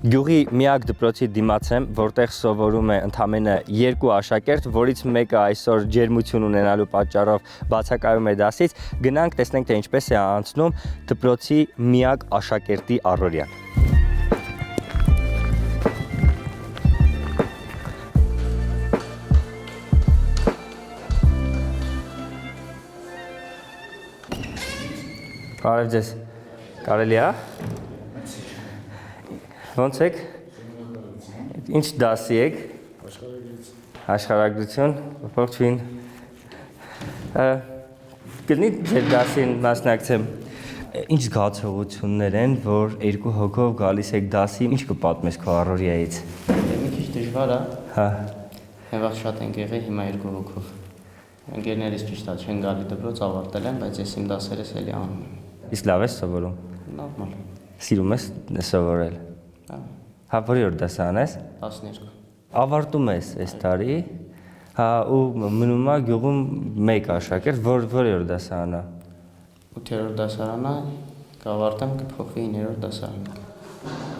Գյուղի միակ դպրոցի դիմաց եմ, որտեղ սովորում է ընդամենը 2 աշակերտ, որից մեկը այսօր ջերմություն ունենալու պատճառով բացակայում է դասից, գնանք տեսնենք թե ինչպես է անցնում դպրոցի միակ աշակերտի առօրյան։ Բարև ձեզ, կարելի է։ Ոնց եք։ Ինչ դասի եք։ Աշխարհագրություն, ողջույն։ Գտնի ձեր դասին մասնակցեմ։ Ինչ զգացողություններ են, որ 2 հոգով գալիս եք դասի, ինչ կպատմես քո առօրյայից։ Մի քիչ դժվար է։ Հա։ Հեղափ շատ ենք եղել, հիմա 2 հոգով։ Ընկերներիս ճիշտ է, չեն գալի դպրոց, ավարտել են, բայց ես իմ դասերս էլի անում եմ։ Իսկ լավ ես սովորում։ Նորմալ։ Սիրում ես սովորել։ Հա, որի օր դասան ես։ 12։ Ավարտում ես այս տարի, հա, ու մնում է գյուղում 1 աշակերտ, որի օր դասարանա։ 8-րդ դասարանա, կավարտեմ կփոխվի 9-րդ դասարան։